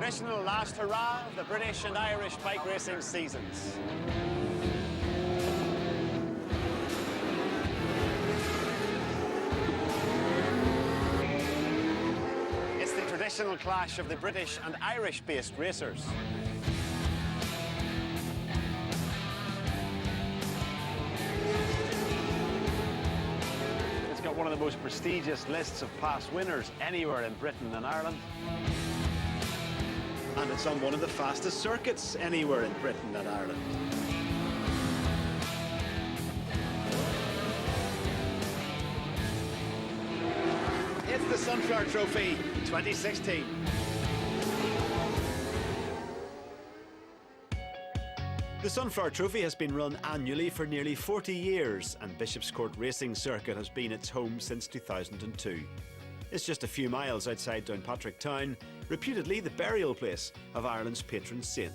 traditional last hurrah of the British and Irish bike racing seasons. It's the traditional clash of the British and Irish-based racers. It's got one of the most prestigious lists of past winners anywhere in Britain and Ireland. And it's on one of the fastest circuits anywhere in Britain and Ireland. It's the Sunflower Trophy 2016. The Sunflower Trophy has been run annually for nearly 40 years, and Bishopscourt Racing Circuit has been its home since 2002. It's just a few miles outside Downpatrick town, reputedly the burial place of Ireland's patron saint.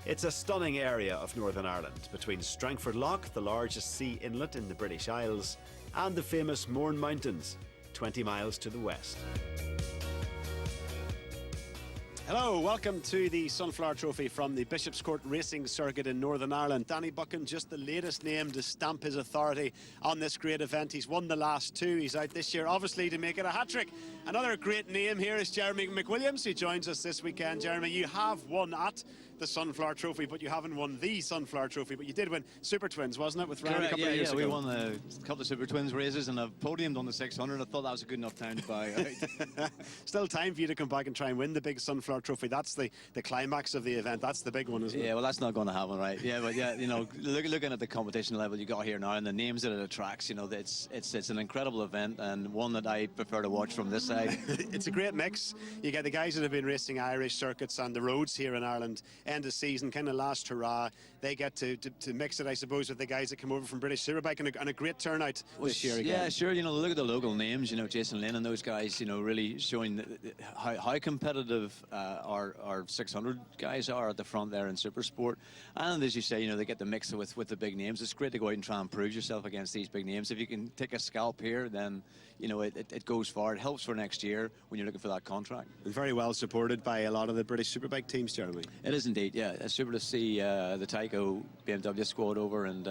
It's a stunning area of Northern Ireland, between Strangford Lough, the largest sea inlet in the British Isles, and the famous Mourne Mountains, 20 miles to the west. Hello, welcome to the Sunflower Trophy from the Bishopscourt Racing Circuit in Northern Ireland. Danny Buchan, just the latest name to stamp his authority on this great event. He's won the last two. He's out this year, obviously, to make it a hat-trick. Another great name here is Jeremy McWilliams, who joins us this weekend. Jeremy, you have won at the Sunflower Trophy, but you haven't won the Sunflower Trophy. But you did win Super Twins, wasn't it, with Ryan a couple of years ago? We won a couple of Super Twins races and I've podiumed on the 600. I thought that was a good enough time to buy out. Still time for you to come back and try and win the big Sunflower Trophy. That's the climax of the event. That's the big one, isn't it? Yeah, well, that's not going to happen, right? Yeah, but yeah, you know, looking at the competition level you got here now and the names that it attracts, you know, it's an incredible event and one that I prefer to watch from this side. It's a great mix. You get the guys that have been racing Irish circuits and the roads here in Ireland, end of season, kind of last hurrah. They get to mix it, I suppose, with the guys that come over from British Superbike, and a great turnout this year again. Yeah, sure. You know, look at the local names. You know, Jason Lynn and those guys. You know, really showing how competitive our 600 guys are at the front there in Supersport. And as you say, you know, they get to mix it with the big names. It's great to go out and try and prove yourself against these big names. If you can take a scalp here, then you know it goes far. It helps for next year when you're looking for that contract. And very well supported by a lot of the British Superbike teams, Jeremy. It is indeed. Yeah, it's super to see the Tyco BMW squad over, and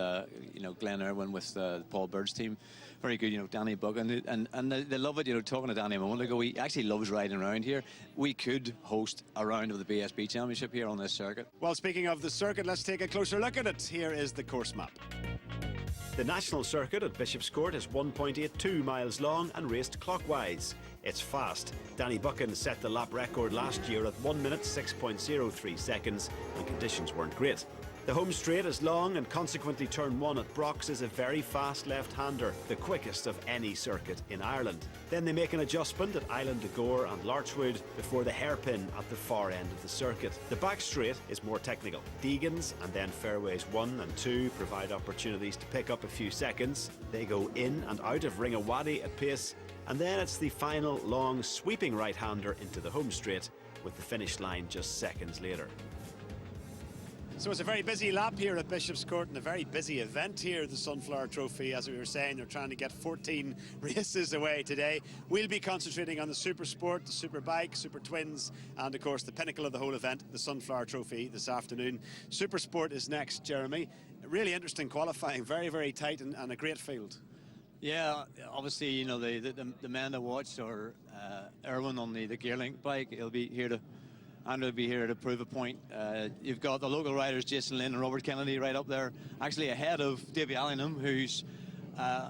you know, Glenn Irwin with Paul Bird's team. Very good, you know, Danny Buchan, and they love it. You know, talking to Danny a moment ago, he actually loves riding around here. We could host a round of the BSB Championship here on this circuit. Well, speaking of the circuit, let's take a closer look at it. Here is the course map. The national circuit at Bishopscourt is 1.82 miles long and raced clockwise. It's fast. Danny Buchan set the lap record last year at 1 minute 6.03 seconds, and conditions weren't great. The home straight is long, and consequently turn 1 at Brox is a very fast left-hander, the quickest of any circuit in Ireland. Then they make an adjustment at Island de Gore and Larchwood before the hairpin at the far end of the circuit. The back straight is more technical. Deegan's and then fairways 1 and 2 provide opportunities to pick up a few seconds. They go in and out of Ringawaddy at pace, and then it's the final long sweeping right-hander into the home straight, with the finish line just seconds later. So it's a very busy lap here at Bishopscourt and a very busy event here, the Sunflower Trophy. As we were saying, they're trying to get 14 races away today. We'll be concentrating on the Super Sport, the Super Bike, Super Twins, and of course the pinnacle of the whole event, the Sunflower Trophy this afternoon. Super Sport is next, Jeremy. Really interesting qualifying, very, very tight and a great field. Yeah, obviously, you know, the man that watched are Irwin on the Gearlink bike. He'll be here to... Andrew will be here to prove a point. You've got the local riders, Jason Lynn and Robert Kennedy, right up there, actually ahead of Davy Allingham, who's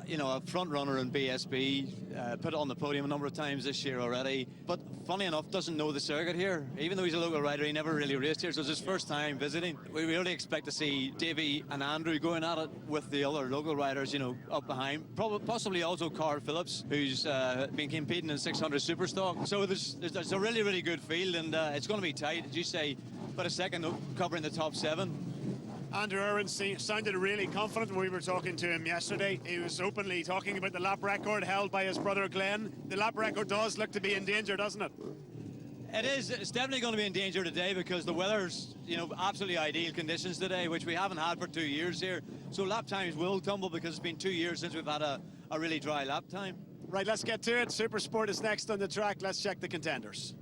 you know, a front runner in BSB, put it on the podium a number of times this year already, but funny enough doesn't know the circuit here. Even though he's a local rider, he never really raced here, so it's his first time visiting. We really expect to see Davy and Andrew going at it with the other local riders, you know, up behind. Possibly also Carl Phillips, who's been competing in 600 Superstock. So there's a really, really good field, and it's going to be tight, as you say, but a second covering the top 7. Andrew Irwin sounded really confident when we were talking to him yesterday. He was openly talking about the lap record held by his brother Glenn. The lap record does look to be in danger, doesn't it? It is. It's definitely going to be in danger today because the weather's, you know, absolutely ideal conditions today, which we haven't had for 2 years here. So lap times will tumble because it's been 2 years since we've had a really dry lap time. Right, let's get to it. Super Sport is next on the track. Let's check the contenders.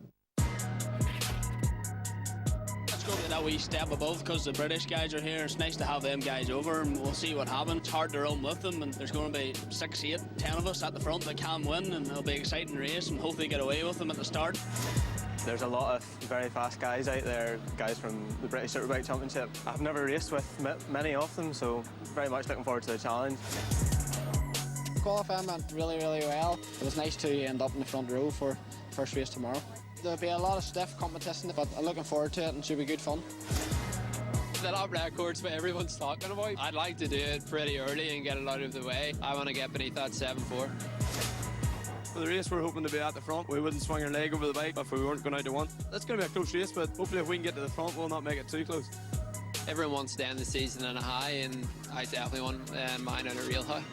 Bishopscourt that wee step above because the British guys are here. It's nice to have them guys over, and we'll see what happens. It's hard to run with them, and there's going to be 6, 8, 10 of us at the front that can win, and it'll be an exciting race, and hopefully get away with them at the start. There's a lot of very fast guys out there, guys from the British Superbike Championship. I've never raced with many of them, so very much looking forward to the challenge. Qualifying went really well. It was nice to end up in the front row for the first race tomorrow. There'll be a lot of stiff competition, but I'm looking forward to it and it should be good fun. The lap record's what everyone's talking about. I'd like to do it pretty early and get it out of the way. I want to get beneath that 7.4. For the race, we're hoping to be at the front. We wouldn't swing our leg over the bike if we weren't going out to one. It's going to be a close race, but hopefully if we can get to the front, we'll not make it too close. Everyone wants to end the season in a high, and I definitely want mine at a real high.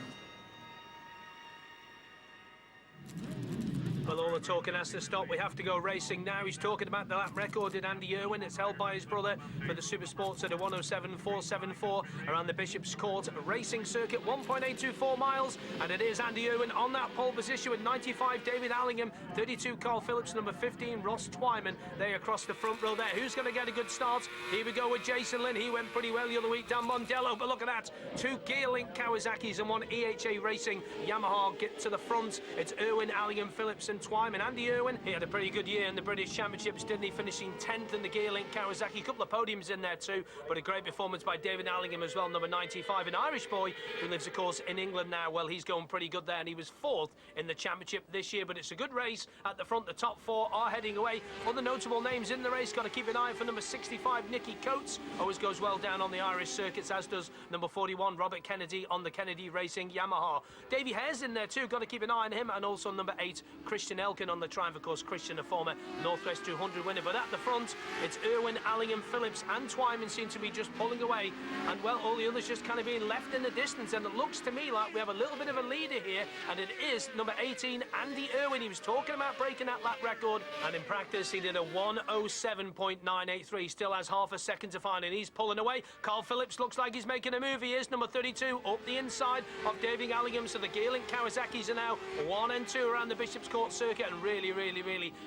Well, all the talking has to stop. We have to go racing now. He's talking about the lap record in Andy Irwin. It's held by his brother for the Supersports at a 1:07.474 around the Bishopscourt racing circuit, 1.824 miles. And it is Andy Irwin on that pole position with 95 David Allingham, 32 Carl Phillips, number 15 Ross Twyman. They across the front row there. Who's going to get a good start? Here we go with Jason Lynn. He went pretty well the other week down Mondello, but look at that. 2 Gearlink Kawasaki's and 1 EHA Racing Yamaha get to the front. It's Irwin, Allingham, Phillips and Twyman. Andy Irwin, he had a pretty good year in the British Championships, didn't he? Finishing 10th in the Gearlink Kawasaki. A couple of podiums in there too, but a great performance by David Allingham as well, number 95, an Irish boy who lives, of course, in England now. Well, he's going pretty good there, and he was 4th in the championship this year, but it's a good race at the front. The top 4 are heading away. Other notable names in the race, got to keep an eye for number 65, Nicky Coates. Always goes well down on the Irish circuits, as does number 41, Robert Kennedy on the Kennedy Racing Yamaha. Davy Hare's in there too, got to keep an eye on him, and also number 8, Christian Elkin on the Triumph. Of course, Christian, a former Northwest 200 winner. But at the front, it's Irwin, Allingham, Phillips and Twyman seem to be just pulling away. And, well, all the others just kind of being left in the distance. And it looks to me like we have a little bit of a leader here. And it is number 18, Andy Irwin. He was talking about breaking that lap record. And in practice, he did a 1:07.983. Still has half a second to find, and he's pulling away. Carl Phillips looks like he's making a move. He is number 32 up the inside of David Allingham. So the Gearlink Kawasaki's are now 1 and 2 around the Bishopscourt circuit. And really,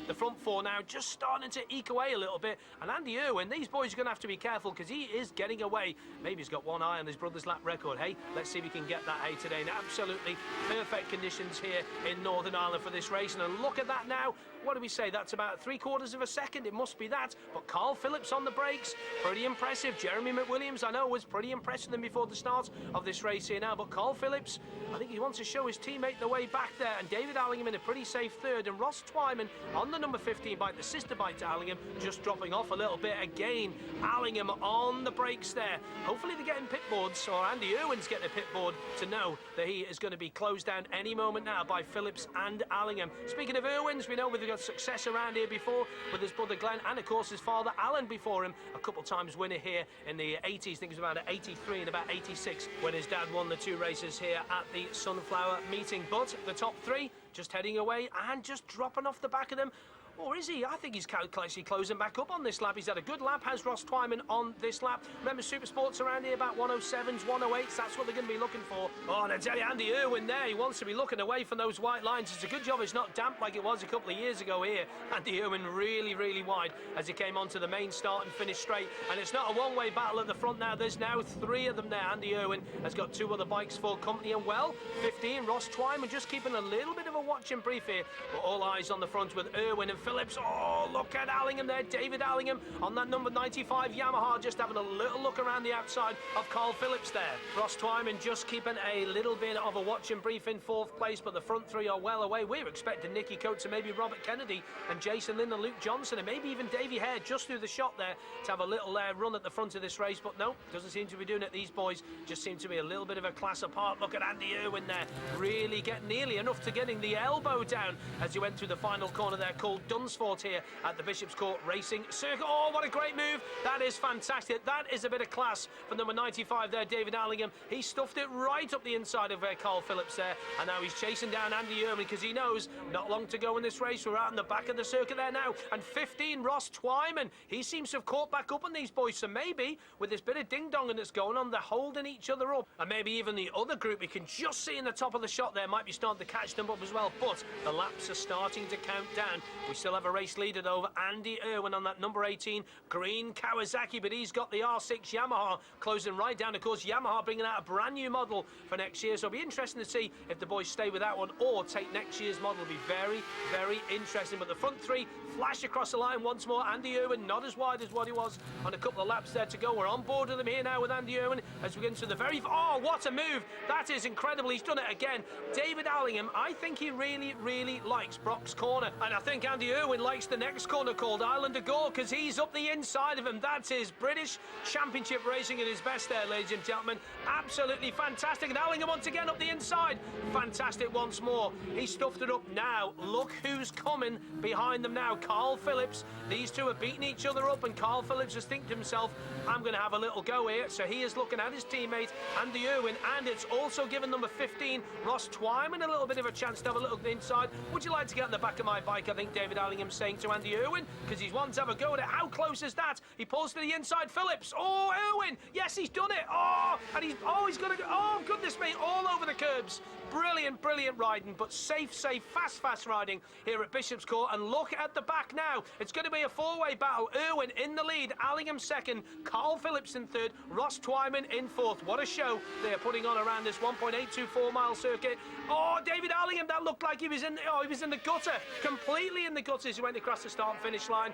the front 4 now just starting to eke away a little bit. And Andy Irwin, these boys are going to have to be careful because he is getting away. Maybe he's got one eye on his brother's lap record. Hey, let's see if we can get that today. And absolutely perfect conditions here in Northern Ireland for this race. And look at that now. What do we say? That's about 3/4 of a second. It must be that. But Carl Phillips on the brakes, pretty impressive. Jeremy McWilliams, I know, was pretty impressed with them before the start of this race here now. But Carl Phillips, I think he wants to show his teammate the way back there. And David Allingham in a pretty safe 3rd. And Ross Twyman on the number 15 bike, the sister bike to Allingham, just dropping off a little bit again. Allingham on the brakes there. Hopefully they're getting pit boards, or Andy Irwin's getting a pit board to know that he is going to be closed down any moment now by Phillips and Allingham. Speaking of Irwins, we know we've got success around here before with his brother Glenn and, of course, his father Alan before him. A couple times winner here in the 80s. I think it was about 83 and about 86 when his dad won the 2 races here at the Sunflower meeting. But the top 3 just heading away and just dropping off the back of them. Or is he? I think he's actually closing back up on this lap. He's had a good lap, has Ross Twyman on this lap. Remember, Supersports around here about 1:07s, 1:08s. That's what they're going to be looking for. Oh, and I tell you, Andy Irwin there, he wants to be looking away from those white lines. It's a good job it's not damp like it was a couple of years ago here. Andy Irwin really wide as he came onto the main start and finished straight. And it's not a one-way battle at the front now. There's now 3 of them there. Andy Irwin has got 2 other bikes for company. And, well, 15, Ross Twyman just keeping a little bit of a watching brief here. But all eyes on the front with Irwin and Phillips. Oh, look at Allingham there, David Allingham on that number 95 Yamaha, just having a little look around the outside of Carl Phillips there. Ross Twyman just keeping a little bit of a watching brief in 4th place, but the front 3 are well away. We're expecting Nicky Coates and maybe Robert Kennedy and Jason Lynn and Luke Johnson and maybe even Davy Hare just through the shot there to have a little run at the front of this race, but no, doesn't seem to be doing it. These boys just seem to be a little bit of a class apart. Look at Andy Irwin there, really getting nearly enough to getting the elbow down as he went through the final corner there called Dunsford here at the Bishopscourt Racing Circuit. Oh, what a great move. That is fantastic. That is a bit of class for number 95 there, David Allingham. He stuffed it right up the inside of Carl Phillips there, and now he's chasing down Andy Irwin because he knows not long to go in this race. We're out in the back of the circuit there now, and 15, Ross Twyman. He seems to have caught back up on these boys, so maybe with this bit of ding-donging that's going on, they're holding each other up, and maybe even the other group we can just see in the top of the shot there might be starting to catch them up as well, but the laps are starting to count down. We still have a race leader over Andy Irwin on that number 18 green Kawasaki, but he's got the R6 Yamaha closing right down. Of course, Yamaha bringing out a brand new model for next year, so it'll be interesting to see if the boys stay with that one or take next year's model. It'll be very, very interesting. But the front three flash across the line once more. Andy Irwin not as wide as what he was on a couple of laps there to go. We're on board with him here now with Andy Irwin as we get into the very... Oh, what a move! That is incredible. He's done it again. David Allingham, I think he really, really likes Brock's corner. And I think Andy Irwin likes the next corner called Island of Gore, because he's up the inside of him. That's his British Championship racing at his best there, ladies and gentlemen. Absolutely fantastic. And Allingham once again up the inside. Fantastic once more. He stuffed it up now. Look who's coming behind them now. Carl Phillips. These two are beating each other up, and Carl Phillips has think to himself, I'm going to have a little go here. So he is looking at his teammate Andy Irwin, and it's also given number 15 Ross Twyman a little bit of a chance to have a little inside. Would you like to get on the back of my bike? I think David Allingham's saying to Andy Irwin, because he's wanting to have a go at it. How close is that? He pulls to the inside. Phillips. Oh, Irwin. Yes, he's done it. Oh, and he's going to go. Oh, goodness me, all over the curbs. Brilliant, brilliant riding, but safe, fast riding here at Bishopscourt. And look at the back now. It's going to be a four-way battle. Irwin in the lead, Allingham second, Carl Phillips in third, Ross Twyman in fourth. What a show they're putting on around this 1.824 mile circuit. Oh, David Allingham, that looked like he was in the gutter, completely in the gutter as he went across the start and finish line.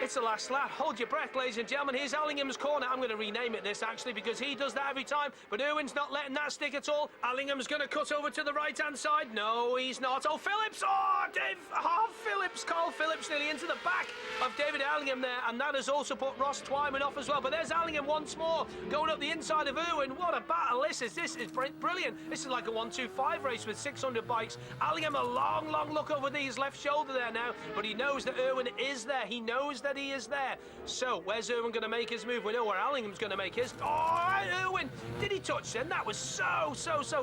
It's the last lap. Hold your breath, ladies and gentlemen. Here's Allingham's corner. I'm going to rename it this, actually, because he does that every time, but Irwin's not letting that stick at all. Allingham's going to cut over to the right-hand side. No, he's not. Oh, Phillips! Oh, Phillips! Carl Phillips nearly into the back of David Allingham there, and that has also put Ross Twyman off as well. But there's Allingham once more, going up the inside of Irwin. What a battle this is. This is brilliant. This is like a 1-2-5 race with 600 bikes. Allingham a long look over his left shoulder there now, but he knows that Irwin is there. He knows that he is there. So, where's Irwin going to make his move? We know where Allingham's going to make his. Oh, Irwin! Did he touch him? That was so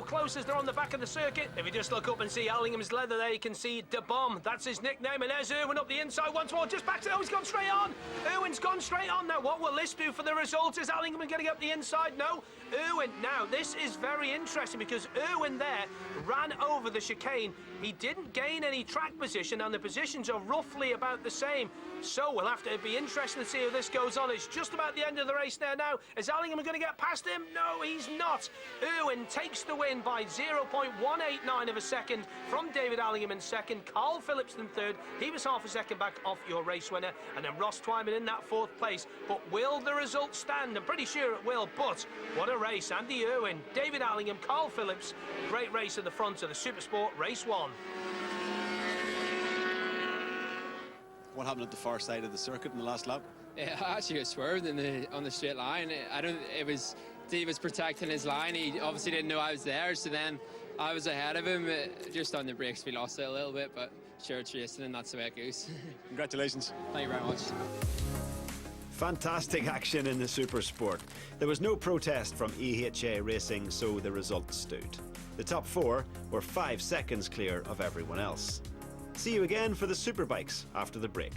close as they're on the back of the circuit. If you just look up and see Allingham's leather there, you can see Da Bomb. That's his nickname. And there's Irwin up the inside once more. Just back to... Oh, he's gone straight on. Irwin's gone straight on. Now, what will this do for the result? Is Allingham getting up the inside? No. Irwin. Now, this is very interesting because Irwin there ran over the chicane. He didn't gain any track position, and the positions are roughly about the same. So we'll have to be interesting to see how this goes on. It's just about the end of the race there now. Is Allingham going to get past him? No, he's not. Irwin takes the win by 0.189 of a second from David Allingham in second. Carl Phillips in third. He was half a second back off your race winner. And then Ross Twyman in that fourth place. But will the result stand? I'm pretty sure it will. But what a race. Andy Irwin, David Allingham, Carl Phillips. Great race at the front of the Supersport Race 1. What happened at the far side of the circuit in the last lap? I actually got swerved on the straight line. He was protecting his line. He obviously didn't know I was there, so then I was ahead of him. Just on the brakes, we lost it a little bit, but sure, it's racing, and that's the way it goes. Congratulations. Thank you very much. Fantastic action in the Supersport. There was no protest from EHA Racing, so the result stood. The top four were 5 seconds clear of everyone else. See you again for the Superbikes after the break.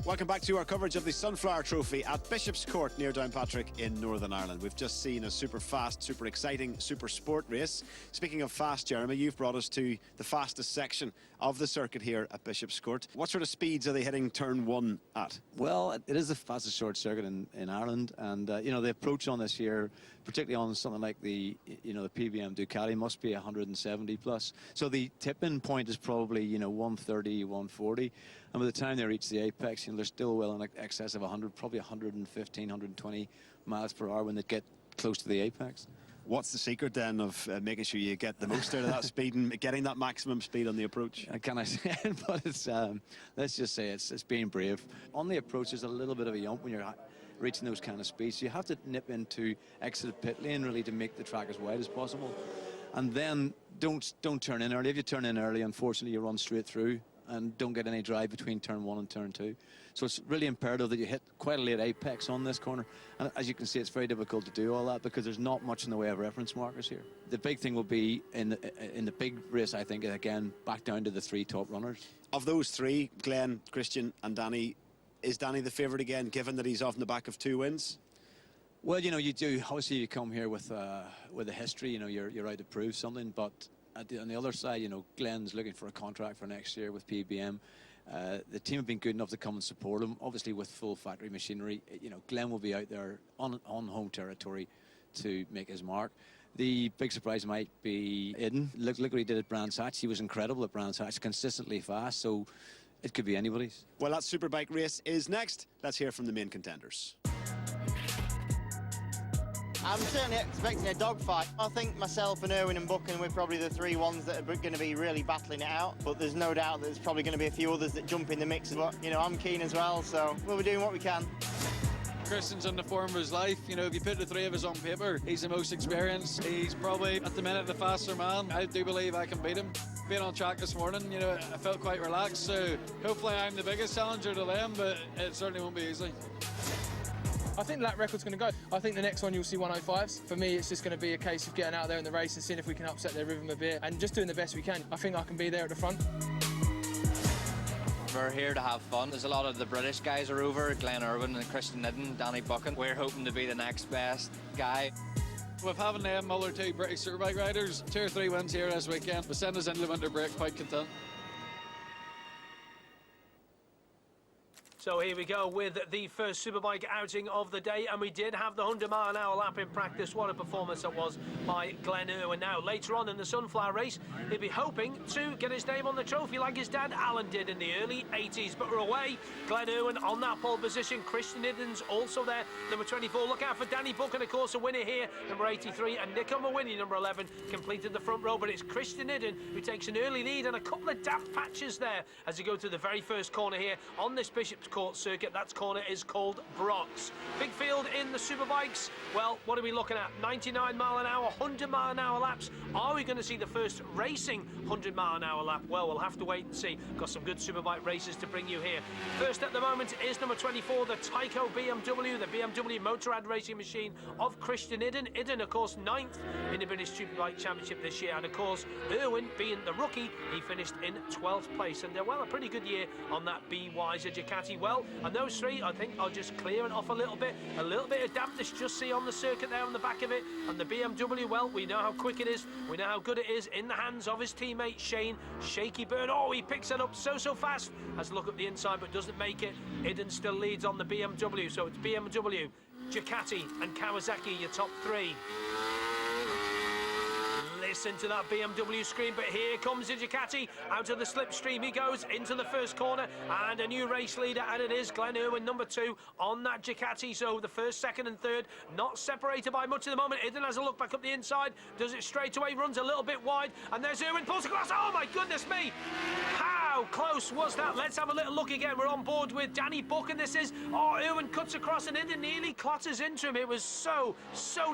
Welcome back to our coverage of the Sunflower Trophy at Bishopscourt near Downpatrick in Northern Ireland. We've just seen a super fast, super exciting, super sport race. Speaking of fast, Jeremy, you've brought us to the fastest section of the circuit here at Bishopscourt. What sort of speeds are they hitting turn one at? Well, it is the fastest short circuit in Ireland, and the approach on this here, particularly on something like the PBM Ducati, must be 170 plus. So the tip-in point is probably 130, 140, and by the time they reach the apex, they're still well in excess of 100, probably 115, 120 miles per hour when they get close to the apex. What's the secret then of making sure you get the most out of that speed and getting that maximum speed on the approach? Can I say it? But it's let's just say it's being brave. On the approach, there's a little bit of a jump when you're reaching those kind of speeds. So you have to nip into exit pit lane really to make the track as wide as possible, and then don't turn in early. If you turn in early, unfortunately, you run straight through and don't get any drive between turn 1 and turn 2. So it's really imperative that you hit quite a late apex on this corner. And as you can see, it's very difficult to do all that because there's not much in the way of reference markers here. The big thing will be in the big race, I think, again, back down to the 3 top runners. Of those 3, Glenn, Christian and Danny, Is Danny the favourite again, given that he's off in the back of 2 wins? Well, you know, you do. Obviously, you come here with a history. You know, you're out to prove something. But on the other side, you know, Glenn's looking for a contract for next year with PBM. The team have been good enough to come and support him. Obviously, with full factory machinery, you know, Glenn will be out there on home territory to make his mark. The big surprise might be Eden. Look what he did at Brands Hatch. He was incredible at Brands Hatch, consistently fast. So it could be anybody's. Well, that Superbike race is next. Let's hear from the main contenders. I'm certainly expecting a dogfight. I think myself and Erwin and Buchan, we're probably the 3 ones that are going to be really battling it out. But there's no doubt that there's probably going to be a few others that jump in the mix. But, you know, I'm keen as well, so we'll be doing what we can. Christian's in the form of his life. You know, if you put the 3 of us on paper, he's the most experienced. He's probably, at the minute, the faster man. I do believe I can beat him. Being on track this morning, you know, I felt quite relaxed. So hopefully I'm the biggest challenger to them, but it certainly won't be easy. I think the lap record's going to go. I think the next one you'll see 105s. For me, it's just going to be a case of getting out there in the race and seeing if we can upset their rhythm a bit and just doing the best we can. I think I can be there at the front. We're here to have fun. There's a lot of the British guys are over, Glenn Irwin and Christian Nidden, Danny Buchan. We're hoping to be the next best guy. With having them other 2 British Superbike riders, 2 or 3 wins here this weekend, will send us into the winter break quite content. So here we go with the first Superbike outing of the day, and we did have the 100-mile-an-hour lap in practice. What a performance that was by Glenn Irwin. Now, later on in the Sunflower race, he'll be hoping to get his name on the trophy like his dad Alan did in the early 80s. But we're away. Glenn Irwin on that pole position. Christian Idden's also there, number 24. Look out for Danny Buchan, of course, a winner here, number 83. And Nico Mawini, number 11, completed the front row. But it's Christian Idden who takes an early lead and a couple of damp patches there as you go to the very first corner here on this Bishopscourt circuit. That corner is called Brox. Big field in the Superbikes. Well, what are we looking at? 99 mile an hour, 100 mile an hour laps. Are we going to see the first racing 100 mile an hour lap? Well, we'll have to wait and see. Got some good Superbike races to bring you here. First at the moment is number 24, the Tyco BMW, the BMW Motorrad racing machine of Christian Idden. Idden, of course, 9th in the British Superbike Championship this year. And, of course, Irwin, being the rookie, he finished in 12th place. And, well, a pretty good year on that B. Weiser Ducati. Well, and those 3, I think, are just clearing off a little bit of dampness, just see on the circuit there on the back of it. And the BMW, well, we know how quick it is, we know how good it is in the hands of his teammate Shane Shaky Bird. Oh, he picks it up so fast. Has a look at the inside but doesn't make it. Idden still leads on the BMW, so it's BMW, Ducati and Kawasaki, your top 3. Listen to that BMW scream, but here comes the Ducati. Out of the slipstream he goes into the first corner, and a new race leader, and it is Glenn Irwin, number 2 on that Ducati. So the first, second and third not separated by much at the moment. Idden has a look back up the inside, does it straight away, runs a little bit wide, and there's Irwin, pulls across. Oh my goodness me, how close was that? Let's have a little look again. We're on board with Danny Buchan. This is, oh, Irwin cuts across and Idden nearly clatters into him. It was so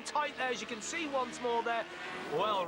tight there, as you can see once more there. Well,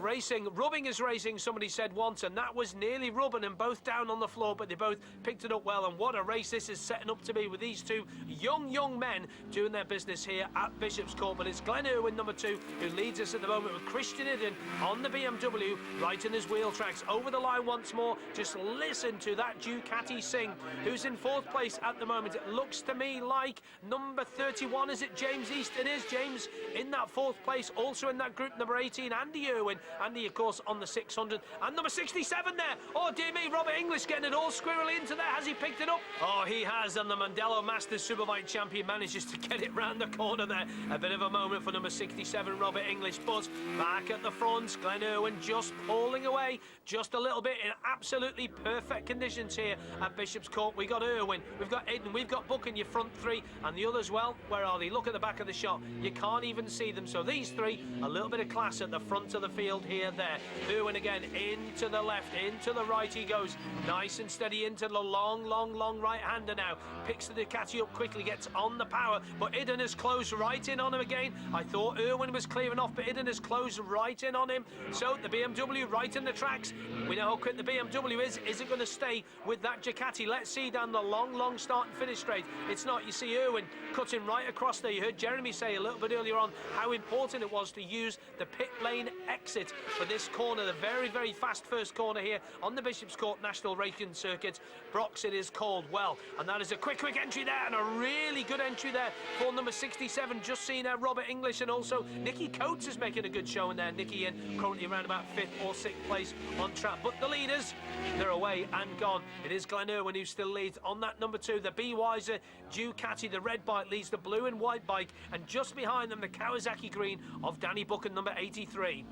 rubbing is racing, somebody said once, and that was nearly rubbing, and both down on the floor, but they both picked it up well. And what a race this is setting up to be with these 2 young men doing their business here at Bishopscourt. But it's Glenn Irwin, number 2, who leads us at the moment, with Christian Idden on the BMW, right in his wheel tracks. Over the line once more. Just listen to that Ducati sing. Who's in 4th place at the moment? It looks to me like number 31. Is it James East? It is James in that 4th place. Also in that group, number 18, Andy Irwin. Andy, of course, on the 600. And number 67 there. Oh, dear me, Robert English getting it all squirrely into there. Has he picked it up? Oh, he has. And the Mandello Masters Superbike champion manages to get it round the corner there. A bit of a moment for number 67, Robert English. But back at the front, Glenn Irwin just pulling away just a little bit in absolutely perfect conditions here at Bishopscourt. We got Irwin, we've got Idden, we've got Buchan, your front 3. And the others, well, where are they? Look at the back of the shot. You can't even see them. So these 3, a little bit of class at the front of the field here, there. Irwin again, into the left, into the right he goes. Nice and steady into the long right-hander now. Picks the Ducati up quickly, gets on the power, but Idden has closed right in on him again. I thought Irwin was clearing off, but Idden has closed right in on him. So the BMW right in the tracks. We know how quick the BMW is. Is it going to stop? stay with that Ducati. Let's see down the long start and finish straight. It's not. You see Irwin cutting right across there. You heard Jeremy say a little bit earlier on how important it was to use the pit lane exit for this corner. The very, very fast first corner here on the Bishopscourt National Racing Circuit. Brox it is called. Well, and that is a quick entry there, and a really good entry there for number 67. Just seen Robert English, and also Nicky Coates is making a good show in there. Nicky in currently around about 5th or 6th place on track. But the leaders, they're away and gone. It is Glenn Irwin who still leads on that number 2. The Be Wiser Ducati, the red bike, leads the blue and white bike, and just behind them the Kawasaki green of Danny Buchan, number 83.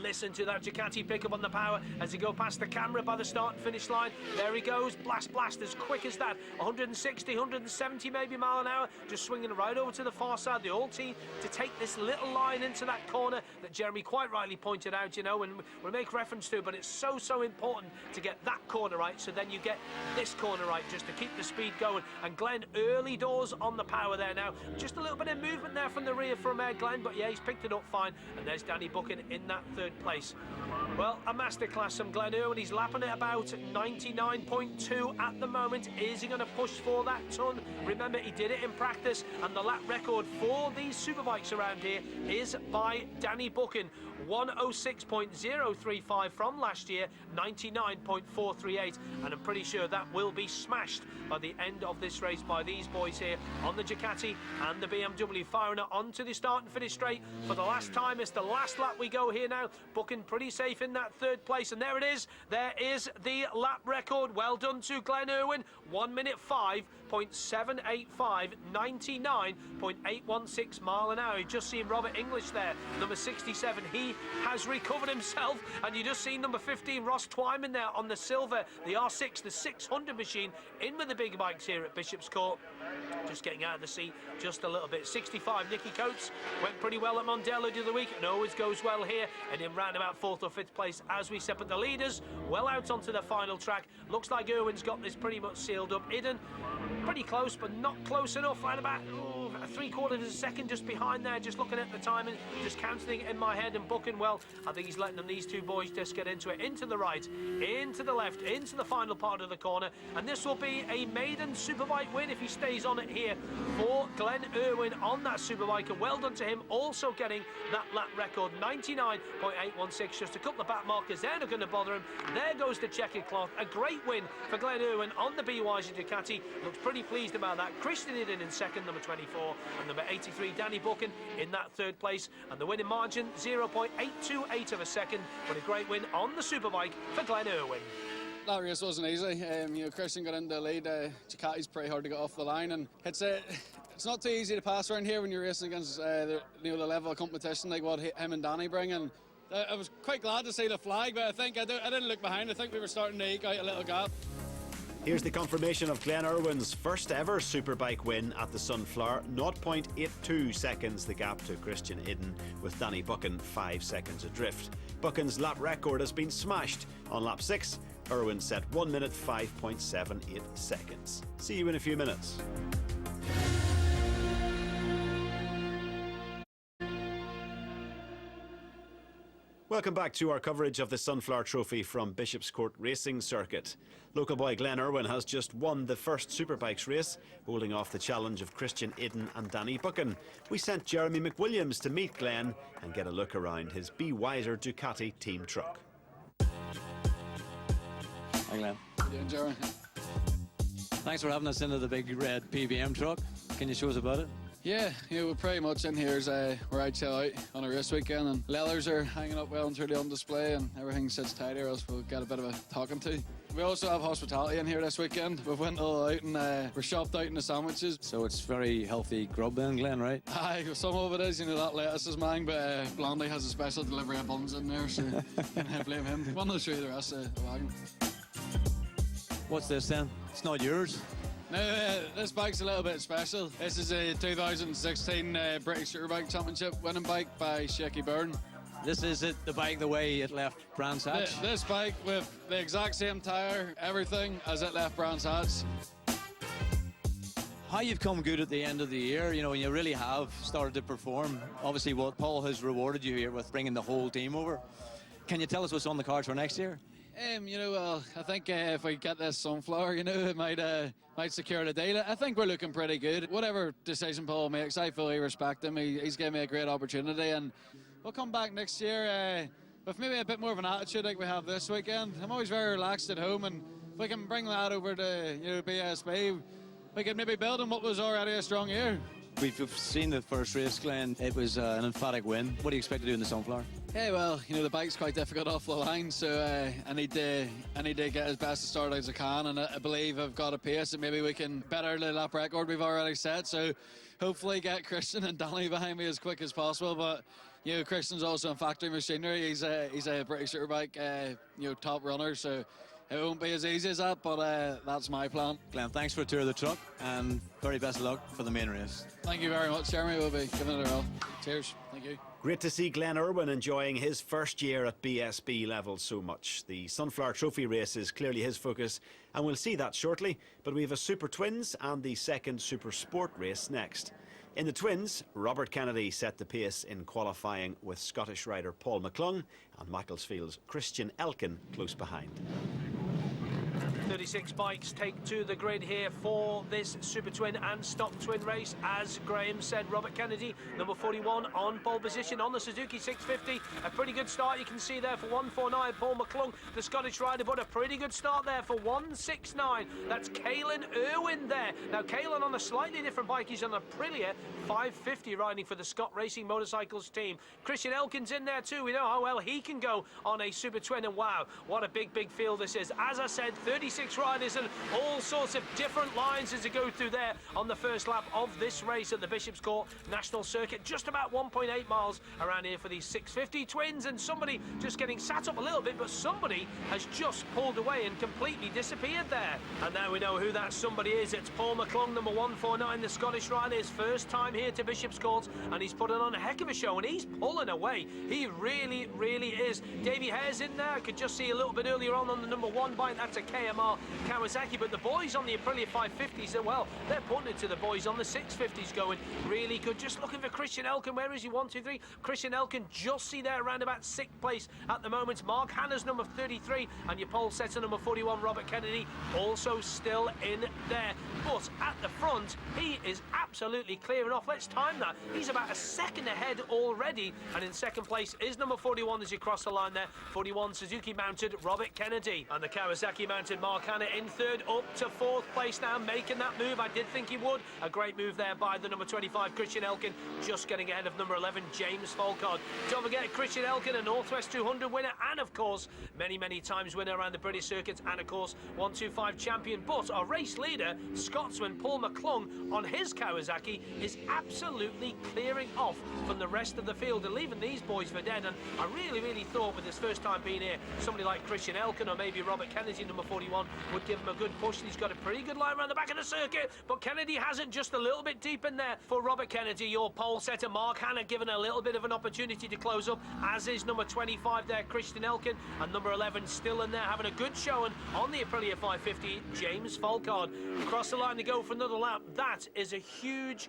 Listen to that Ducati pickup on the power as he go past the camera by the start and finish line. There he goes, blast, as quick as that. 160, 170 maybe mile an hour, just swinging right over to the far side. The all team to take this little line into that corner that Jeremy quite rightly pointed out, you know, and we'll make reference to, but it's so important to get that corner right, so then you get this corner right, just to keep the speed going. And Glenn early doors on the power there now. Just a little bit of movement there from the rear from Glenn, but yeah, he's picked it up fine. And there's Danny Buchan in that 3rd place. Well, a masterclass from Glenn Irwin. He's lapping at about 99.2 at the moment. Is he going to push for that ton? Remember, he did it in practice, and the lap record for these superbikes around here is by Danny Buchan. 106.035 from last year, 99.438, and I'm pretty sure that will be smashed by the end of this race by these boys here on the Ducati and the BMW, firing it onto the start and finish straight for the last time. It's the last lap we go here now. Buchan pretty safe in that 3rd place, and there it is. There is the lap record. Well done to Glenn Irwin. 1 minute 5.785, 99.816 mile an hour. You've just seen Robert English there, number 67. He has recovered himself, and you just seen number 15 Ross Twyman there on the silver, the R6, the 600 machine, in with the big bikes here at Bishopscourt. Just getting out of the seat just a little bit. 65 Nicky Coates went pretty well at Mondello the other week, and always goes well here, and in round about 4th or 5th place as we separate the leaders well out onto the final track. Looks like Irwin's got this pretty much sealed up. Idden pretty close, but not close enough. Right about 3/4 of a second just behind there. Just looking at the timing, just counting it in my head. And Buchan, well, I think he's letting them, these two boys, just get into it. Into the right, into the left, into the final part of the corner, and this will be a maiden superbike win if he stays on it here for Glenn Irwin on that superbike. And well done to him, also getting that lap record, 99.816. Just a couple of back markers, they're not going to bother him. There goes the checkered cloth. A great win for Glenn Irwin on the BYZ Ducati. Looks pretty pleased about that. Christian Idden in 2nd, number 24, and number 83 Danny Buchan in that 3rd place, and the winning margin 0.828 of a second, but a great win on the superbike for Glenn Irwin. That race wasn't easy. You know, Christian got into the lead. Ducati's pretty hard to get off the line, and it's not too easy to pass around here when you're racing against the level of competition like what him and Danny bring. And I was quite glad to see the flag, but I think I didn't look behind. I think we were starting to eke out a little gap. Here's the confirmation of Glenn Irwin's first ever superbike win at the Sunflower. 0.82 seconds the gap to Christian Idden, with Danny Buchan 5 seconds adrift. Buchan's lap record has been smashed. On lap 6, Irwin set 1 minute 5.78 seconds. See you in a few minutes. Welcome back to our coverage of the Sunflower Trophy from Bishopscourt Racing Circuit. Local boy Glenn Irwin has just won the first Superbikes race, holding off the challenge of Christian Idden and Danny Buchan. We sent Jeremy McWilliams to meet Glenn and get a look around his Be Wiser Ducati team truck. Hi Glenn. Yeah, Jeremy. Thanks for having us into the big red PBM truck. Can you show us about it? Yeah, we're pretty much in here where I chill out on a race weekend, and leathers are hanging up well and truly on display, and everything sits tidy, or else we'll get a bit of a talking to. We also have hospitality in here this weekend. We've went all out and we're shopped out in the sandwiches. So it's very healthy grub then, Glenn, right? Aye, some of it is, that lettuce is mine, but Blondie has a special delivery of buns in there, so can't blame him. Well, I'll show you the rest of the wagon. What's this then? It's not yours? No, this bike's a little bit special. This is a 2016 British Superbike Championship winning bike by Shaky Byrne. This is it, the bike the way it left Brands Hatch? This bike with the exact same tyre, everything, as it left Brands Hatch. How you've come good at the end of the year, when you really have started to perform. Obviously, what Paul has rewarded you here with bringing the whole team over. Can you tell us what's on the cards for next year? Well, I think if we get this sunflower, it might secure the deal. I think we're looking pretty good. Whatever decision Paul makes, I fully respect him. He's given me a great opportunity, and we'll come back next year with maybe a bit more of an attitude like we have this weekend. I'm always very relaxed at home, and if we can bring that over to BSB, we can maybe build on what was already a strong year. We've seen the first race, Glenn. It was an emphatic win. What do you expect to do in the Sunflower? Yeah, well, the bike's quite difficult off the line, so I need to get as best a start as I can, and I believe I've got a pace that maybe we can better the lap record we've already set. So hopefully get Christian and Danny behind me as quick as possible. But Christian's also in factory machinery. He's a British Superbike top runner, so it won't be as easy as that, but that's my plan. Glenn, thanks for a tour of the truck, and very best of luck for the main race. Thank you very much, Jeremy. We'll be giving it a roll. Cheers. Thank you. Great to see Glenn Irwin enjoying his first year at BSB level so much. The Sunflower Trophy race is clearly his focus, and we'll see that shortly. But we have a Super Twins and the second Super Sport race next. In the Twins, Robert Kennedy set the pace in qualifying with Scottish rider Paul McClung and Macclesfield's Christian Elkin close behind. 36 bikes take to the grid here for this Super Twin and Stock Twin race. As Graham said, Robert Kennedy, number 41, on pole position on the Suzuki 650. A pretty good start you can see there for 149. Paul McClung, the Scottish rider, but a pretty good start there for 169. That's Caelan Irwin there. Now, Caelan on a slightly different bike. He's on a Aprilia 550 riding for the Scott Racing Motorcycles team. Christian Elkin's in there too. We know how well he can go on a Super Twin, and wow, what a big field this is. As I said, 36 riders and all sorts of different lines as they go through there on the first lap of this race at the Bishopscourt National Circuit. Just about 1.8 miles around here for these 650 twins, and somebody just getting sat up a little bit, but somebody has just pulled away and completely disappeared there. And now we know who that somebody is. It's Paul McClung, number 149, the Scottish rider. His first time here to Bishopscourt, and he's putting on a heck of a show, and he's pulling away. He really is. Davey Hare's in there. I could just see a little bit earlier on the number 1 bike. That's a KMR Kawasaki, but the boys on the Aprilia 550s, well, they're pointed to the boys on the 650s going really good. Just looking for Christian Elkin. Where is he? 1, 2, 3. Christian Elkin, just see there around about 6th place at the moment. Mark Hanna's number 33, and your pole setter number 41, Robert Kennedy, also still in there. But at the front, he is absolutely clearing off. Let's time that. He's about a second ahead already, and in second place is number 41 as you cross the line there. 41 Suzuki mounted Robert Kennedy, and the Kawasaki mounted Mark Hanna in third, up to 4th place now, making that move. I did think he would. A great move there by the number 25 Christian Elkin, just getting ahead of number 11 James Folcard. Don't forget Christian Elkin, a Northwest 200 winner, and of course many times winner around the British circuits, and of course 125 champion. But our race leader, Scotsman Paul McClung, on his Kawasaki is absolutely clearing off from the rest of the field and leaving these boys for dead. And I really thought with his first time being here, somebody like Christian Elkin or maybe Robert Kennedy, number 41, would give him a good push. And he's got a pretty good line around the back of the circuit, but Kennedy hasn't. Just a little bit deep in there for Robert Kennedy. Your pole setter Mark Hanna given a little bit of an opportunity to close up, as is number 25 there Christian Elkin, and number 11 still in there having a good showing on the Aprilia 550 James Folcard. Across the line to go for another lap. That is a huge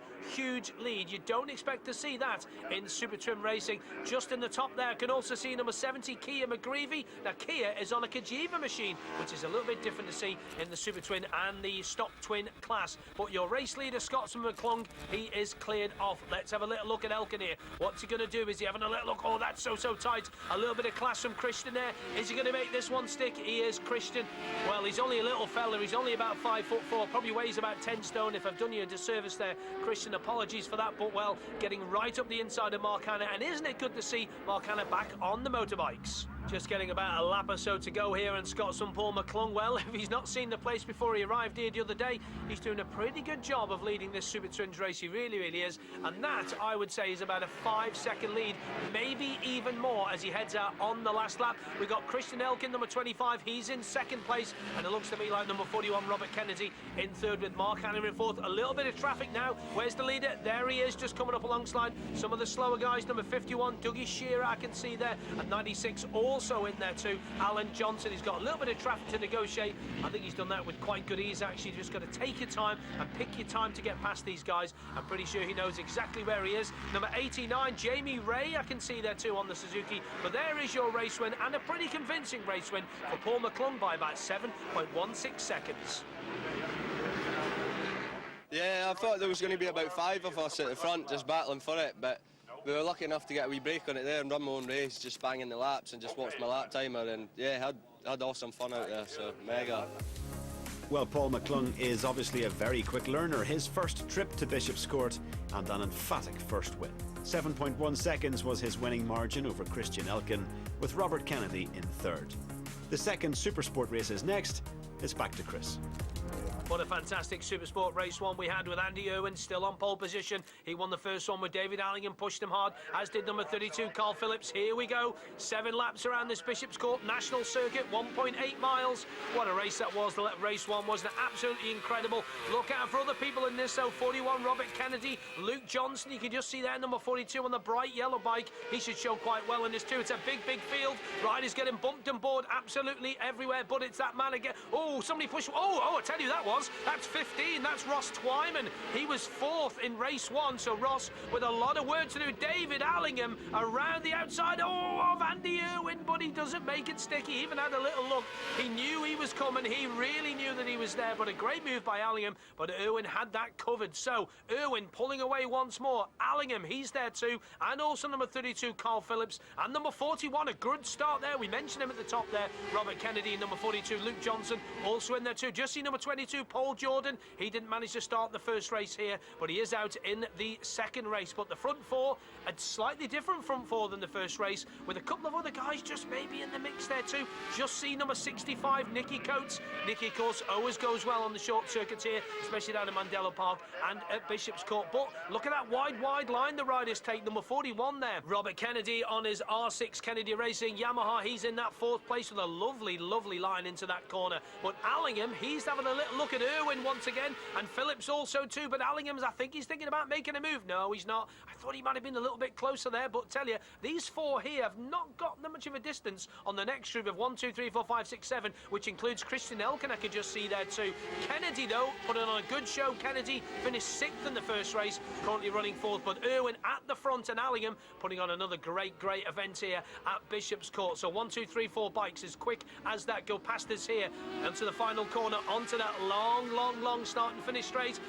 lead. You don't expect to see that in Super Twin racing. Just in the top there, can also see number 70 Kia McGreevy. Now Kia is on a Kajiva machine, which is a little bit different to see in the Super Twin and the Stock Twin class. But your race leader, Scotsman McClung, he is cleared off. Let's have a little look at Elkin here. What's he going to do? Is he having a little look? Oh, that's so tight. A little bit of class from Christian there. Is he going to make this one stick? He is. Christian, well, he's only a little fella. He's only about 5'4", probably weighs about 10 stone. If I've done you a disservice there, Christian, apologies for that. But, well, getting right up the inside of Mark Hanna. And isn't it good to see Mark Hanna back on the motorbikes? Just getting about a lap or so to go here, and Scotsman Paul McClung, well, if he's not seen the place before he arrived here the other day, he's doing a pretty good job of leading this Super Twins race. He really is. And that, I would say, is about a 5-second lead, maybe even more, as he heads out on the last lap. We've got Christian Elkin, number 25. He's in second place, and it looks to me like number 41, Robert Kennedy, in third, with Mark Hanna in fourth. A little bit of traffic now. Where's the leader? There he is, just coming up alongside some of the slower guys. Number 51, Dougie Shearer, I can see there, and 96, all also in there too. Alan Johnson, he's got a little bit of traffic to negotiate. I think he's done that with quite good ease, actually. Just got to take your time and pick your time to get past these guys. I'm pretty sure he knows exactly where he is. Number 89, Jamie Ray, I can see there too on the Suzuki. But there is your race win, and a pretty convincing race win for Paul McClung by about 7.16 seconds. Yeah, I thought there was going to be about 5 of us at the front just battling for it, but we were lucky enough to get a wee break on it there and run my own race, just banging the laps and just watch my lap timer, and yeah, had awesome fun out there, so mega. Well, Paul McClung is obviously a very quick learner. His first trip to Bishopscourt and an emphatic first win. 7.1 seconds was his winning margin over Christian Elkin, with Robert Kennedy in third. The second Supersport race is next. It's back to Chris. What a fantastic Supersport race one we had with Andy Irwin still on pole position. He won the first one with David Allingham, pushed him hard, as did number 32, Carl Phillips. Here we go. 7 laps around this Bishopscourt National Circuit, 1.8 miles. What a race that was. The race one was absolutely incredible. Look out for other people in this, though. 41, Robert Kennedy, Luke Johnson. You can just see there, number 42 on the bright yellow bike. He should show quite well in this too. It's a big, big field. Riders getting bumped and bored absolutely everywhere, but it's that man again. Oh, somebody pushed. Oh, I tell you, that was. That's 15. That's Ross Twyman. He was 4th in race 1. So Ross with a lot of work to do. David Allingham around the outside. Oh, of Andy Irwin, but he doesn't make it stick. He even had a little look. He knew he was coming. He really knew that he was there. But a great move by Allingham. But Irwin had that covered. So Irwin pulling away once more. Allingham, he's there too. And also number 32, Carl Phillips. And number 41, a good start there. We mentioned him at the top there. Robert Kennedy, number 42, Luke Johnson, also in there too. Just see number 22, Paul Jordan. He didn't manage to start the first race here, but he is out in the second race. But the front 4, a slightly different front 4 than the first race, with a couple of other guys just maybe in the mix there too. Just see number 65, Nicky Coates. Nicky, of course, always goes well on the short circuits here, especially down in Mandela Park and at Bishopscourt. But look at that wide line the riders take. Number 41 there, Robert Kennedy on his R6 Kennedy Racing Yamaha. He's in that 4th place with a lovely line into that corner. But Allingham, he's having a little look at Irwin once again, and Phillips also too. But Allingham's, I think he's thinking about making a move. No, he's not. I thought he might have been a little bit closer there, but tell you, these 4 here have not got that much of a distance on the next group of 1, 2, 3, 4, 5, 6, 7, which includes Christian Elkin. I could just see there too. Kennedy though, putting on a good show. Kennedy finished 6th in the first race, currently running 4th, but Irwin at the front, and Allingham putting on another great event here at Bishopscourt. So 1, 2, 3, 4 bikes as quick as that go past us here onto the final corner, onto that long start and finish straight.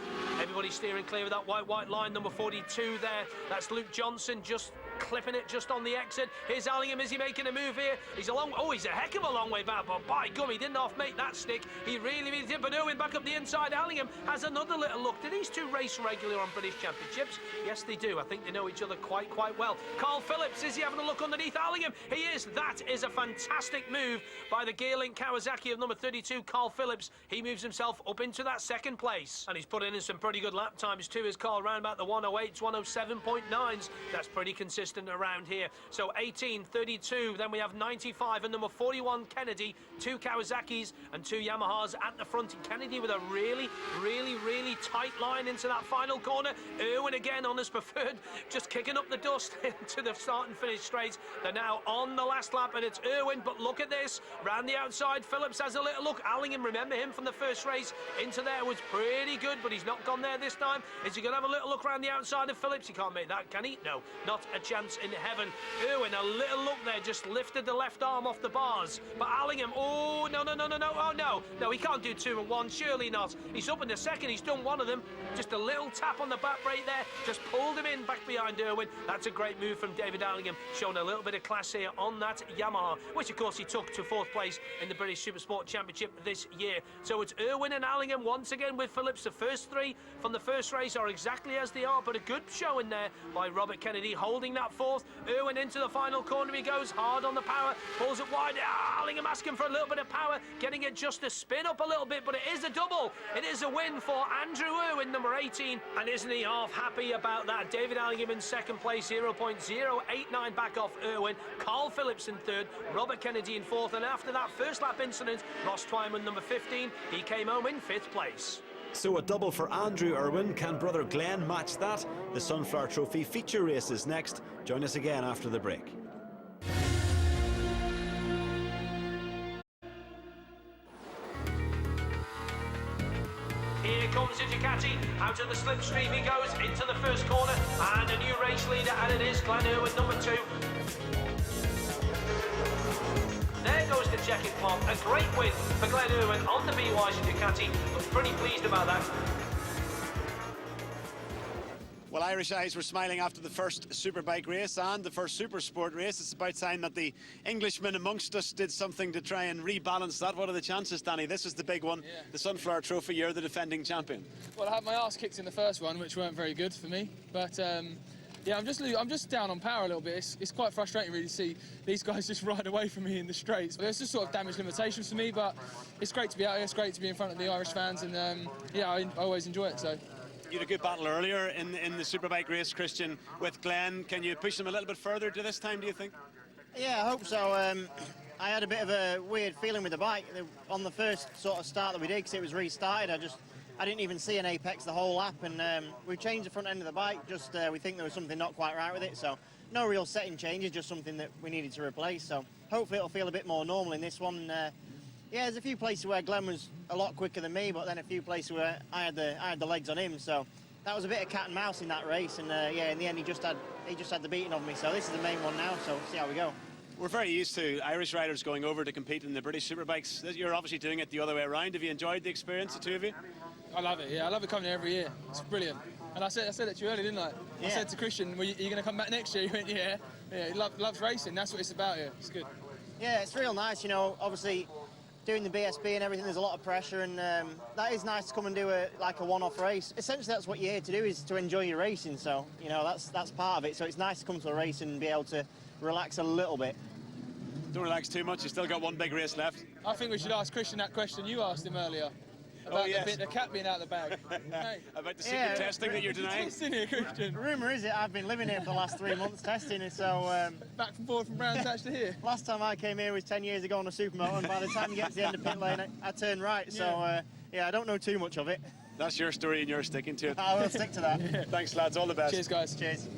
Everybody steering clear of that white line. Number 42 there, that's Luke Johnson, just clipping it just on the exit. Here's Allingham. Is he making a move here? He's he's a heck of a long way back, but by gum, he didn't half make that stick. He really did. But Irwin back up the inside. Allingham has another little look. Do these two race regular on British Championships? Yes, they do. I think they know each other quite well. Carl Phillips, is he having a look underneath Allingham? He is. That is a fantastic move by the Gearlink Kawasaki of number 32, Carl Phillips. He moves himself up into that 2nd place, and he's putting in some pretty good lap times too, as Carl, around about the 108s, 107.9s. That's pretty consistent around here. So 18, 32, then we have 95 and number 41, Kennedy, 2 Kawasaki's and 2 Yamahas at the front. And Kennedy with a really tight line into that final corner. Irwin again on his preferred, just kicking up the dust into the start and finish straight. They're now on the last lap, and it's Irwin, but look at this, round the outside, Phillips has a little look. Allingham, remember him from the first race, into there was pretty good, but he's not gone there this time. Is he going to have a little look around the outside of Phillips? He can't make that, can he? No, not a chance in heaven. Irwin, a little look there, just lifted the left arm off the bars. But Allingham, oh, no. Oh, no, he can't do 2 and 1, surely not. He's up in the second, he's done one of them. Just a little tap on the back brake there, just pulled him in back behind Irwin. That's a great move from David Allingham, showing a little bit of class here on that Yamaha, which of course he took to 4th place in the British Supersport Championship this year. So it's Irwin and Allingham once again with Phillips. The first 3 from the first race are exactly as they are, but a good show in there by Robert Kennedy, holding that 4th. Irwin into the final corner, he goes hard on the power, pulls it wide. Allingham asking for a little bit of power, getting it just to spin up a little bit, but it is a double. It is a win for Andrew Irwin, number 18, and isn't he half happy about that? David Allingham in 2nd place, 0.089 back off Irwin. Carl Phillips in 3rd, Robert Kennedy in 4th, and after that first lap incident, Ross Twyman, number 15, he came home in 5th place. So a double for Andrew Irwin. Can brother Glenn match that? The Sunflower Trophy feature race is next. Join us again after the break. comes a Ducati. Out of the slipstream he goes into the first corner, and a new race leader, and it is Glen Irwin, number 2. There goes the checkered clock. A great win for Glen Irwin on the BYD Ducati. I'm pretty pleased about that. Well, Irish eyes were smiling after the first Superbike race and the first Supersport race. It's about time that the Englishmen amongst us did something to try and rebalance that. What are the chances, Danny? This is the big one, the Sunflower Trophy. You're the defending champion. Well, I had my arse kicked in the first one, which weren't very good for me. But yeah, I'm just down on power a little bit. It's quite frustrating really to see these guys just ride away from me in the straights. There's just sort of damage limitations for me, but it's great to be out here. It's great to be in front of the Irish fans, and yeah, I always enjoy it. So. You had a good battle earlier in the Superbike race, Christian, with Glenn. Can you push them a little bit further to this time, do you think? Yeah, I hope so. I had a bit of a weird feeling with the bike on the first sort of start that we did, because it was restarted. I didn't even see an apex the whole lap, and we changed the front end of the bike. Just we think there was something not quite right with it, so no real setting changes, just something that we needed to replace. So hopefully it'll feel a bit more normal in this one. Yeah, there's a few places where Glenn was a lot quicker than me, but then a few places where I had the legs on him. So that was a bit of cat and mouse in that race, and yeah, in the end he just had the beating of me. So this is the main one now. So we'll see how we go. We're very used to Irish riders going over to compete in the British Superbikes. You're obviously doing it the other way around. Have you enjoyed the experience, the two of you? I love it. Yeah, I love it coming here every year. It's brilliant. And I said it to you earlier, didn't I? Yeah. I said to Christian, "Are you going to come back next year?" He went, "Yeah." Yeah, he loves racing. That's what it's about here. It's good. Yeah, it's real nice. You know, obviously doing the BSB and everything, there's a lot of pressure, and that is nice to come and do a one-off race. Essentially, that's what you're here to do, is to enjoy your racing. So, you know, that's part of it. So it's nice to come to a race and be able to relax a little bit. Don't relax too much. You've still got one big race left. I think we should ask Christian that question you asked him earlier. About the cat being out of the bag. Hey. About the secret testing that you're denying. Testing here, Christian. Rumour is it I've been living here for the last 3 months testing it, so... back and forth from Brands Hatch to here. Last time I came here was 10 years ago on a supermoto, and by the time you get to the end of pit lane, I turned right, so yeah, I don't know too much of it. That's your story and you're sticking to it. I will stick to that. Yeah. Thanks, lads. All the best. Cheers, guys. Cheers.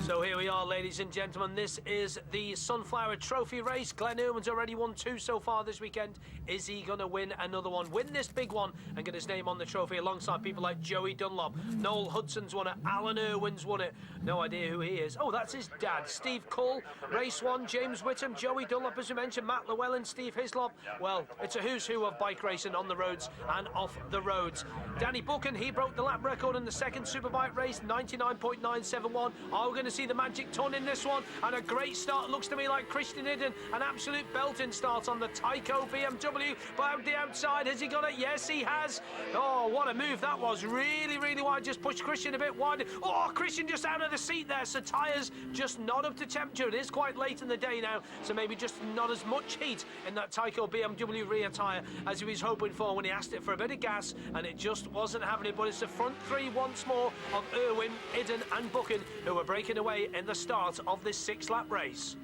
So here we are, ladies and gentlemen. This is the Sunflower Trophy race. Glen Irwin's already won 2 so far this weekend. Is he going to win another one? Win this big one and get his name on the trophy alongside people like Joey Dunlop. Noel Hudson's won it. Alan Irwin's won it. No idea who he is. Oh, that's his dad. Steve Cull, Race 1, James Whittam, Joey Dunlop, as we mentioned, Matt Llewellyn, Steve Hislop. Well, it's a who's who of bike racing on the roads and off the roads. Danny Buchan, he broke the lap record in the second Superbike race, 99.971. Are we going to see the magic ton in this one? And a great start. Looks to me like Christian Hidden, an absolute belting start on the Tyco BMW. But out the outside, has he got it? Yes, he has. Oh, what a move that was. Really, really wide. Just pushed Christian a bit wide. Oh, Christian just out of the seat there. So tyres just not up to temperature. It is quite late in the day now, so maybe just not as much heat in that Tyco BMW rear tyre as he was hoping for when he asked it for a bit of gas, and it just wasn't having it. But it's the front three once more of Irwin, Hidden and Buchan who are breaking away in the start of this 6-lap race.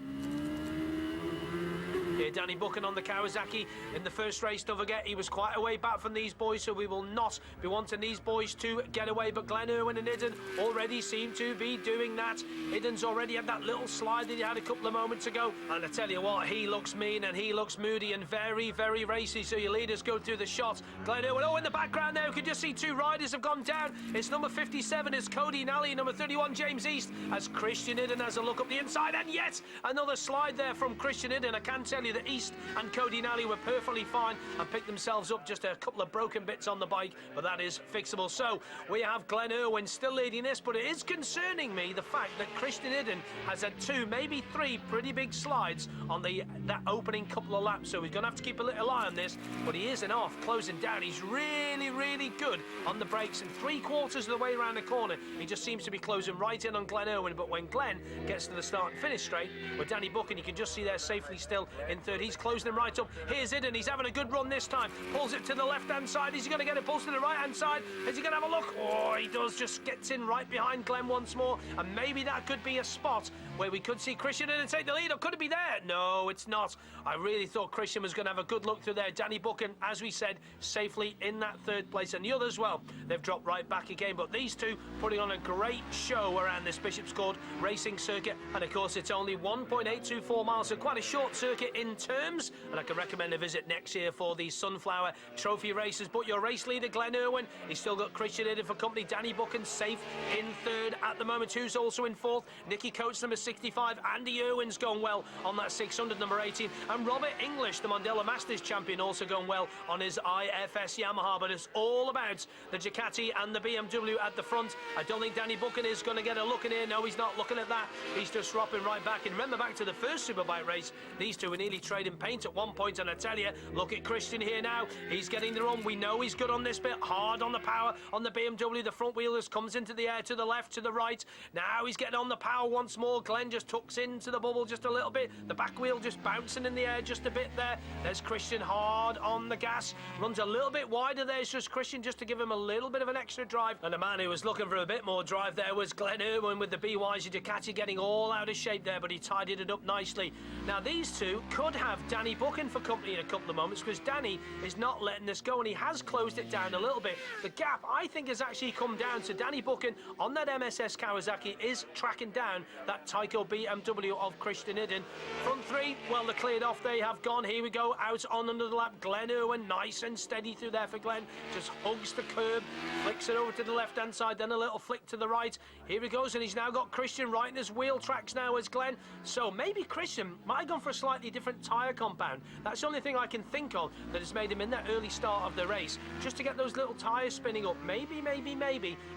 Here, Danny Buchan on the Kawasaki in the first race. Don't forget, he was quite a way back from these boys, so we will not be wanting these boys to get away. But Glen Irwin and Hidden already seem to be doing that. Hidden's already had that little slide that he had a couple of moments ago. And I tell you what, he looks mean and he looks moody and very, very racy. So your leaders go through the shot. Glen Irwin, oh, in the background now, you can just see 2 riders have gone down. It's number 57, it's Cody Nally, number 31, James East, as Christian Hidden has a look up the inside. And yet, another slide there from Christian Hidden. I can tell you that East and Cody Nally were perfectly fine and picked themselves up, just a couple of broken bits on the bike, but that is fixable. So we have Glen Irwin still leading this, but it is concerning me the fact that Christian Hidden has had 2, maybe 3 pretty big slides on that opening couple of laps, so he's going to have to keep a little eye on this, but he isn't off, closing down. He's really, really good on the brakes, and 3/4 of the way around the corner he just seems to be closing right in on Glen Irwin. But when Glen gets to the start and finish straight with Danny Buchan, you can just see there safely still in third. He's closing him right up. Here's Hidden. He's having a good run this time. Pulls it to the left-hand side. Is he going to get it? Pulls to the right-hand side. Is he going to have a look? Oh, he does. Just gets in right behind Glen once more. And maybe that could be a spot where we could see Christian Eden take the lead, or could it be there? No, it's not. I really thought Christian was going to have a good look through there. Danny Buchan, as we said, safely in that third place, and the others, well, they've dropped right back again, but these two putting on a great show around this Bishopscourt racing circuit, and of course it's only 1.824 miles, so quite a short circuit in terms, and I can recommend a visit next year for the Sunflower Trophy races. But your race leader, Glenn Irwin, he's still got Christian Eden for company. Danny Buchan safe in third at the moment, who's also in fourth. Nicky Coates, number 65. Andy Irwin's going well on that 600, number 18. And Robert English, the Mandela Masters champion, also going well on his IFS Yamaha. But it's all about the Ducati and the BMW at the front. I don't think Danny Buchan is going to get a look in here. No, he's not looking at that. He's just dropping right back. And remember back to the first Superbike race, these two were nearly trading paint at one point. And I tell you, look at Christian here now. He's getting the run. We know he's good on this bit. Hard on the power on the BMW. The front wheel just comes into the air to the left, to the right. Now he's getting on the power once more. Glenn just tucks into the bubble just a little bit. The back wheel just bouncing in the air just a bit there. There's Christian hard on the gas. Runs a little bit wider there. It's just Christian just to give him a little bit of an extra drive. And the man who was looking for a bit more drive there was Glenn Irwin with the BYD Ducati, getting all out of shape there, but he tidied it up nicely. Now these two could have Danny Buchan for company in a couple of moments, because Danny is not letting this go, and he has closed it down a little bit. The gap, I think, has actually come down. So Danny Buchan on that MSS Kawasaki is tracking down that Tyco BMW of Christian Eden. Front three, well, they're cleared off. They have gone. Here we go, out on under the lap. Glenn Irwin, nice and steady through there for Glenn. Just hugs the curb, flicks it over to the left-hand side, then a little flick to the right. Here he goes, and he's now got Christian right in his wheel tracks now as Glenn. So maybe Christian might have gone for a slightly different tyre compound. That's the only thing I can think of that has made him in that early start of the race, just to get those little tyres spinning up. Maybe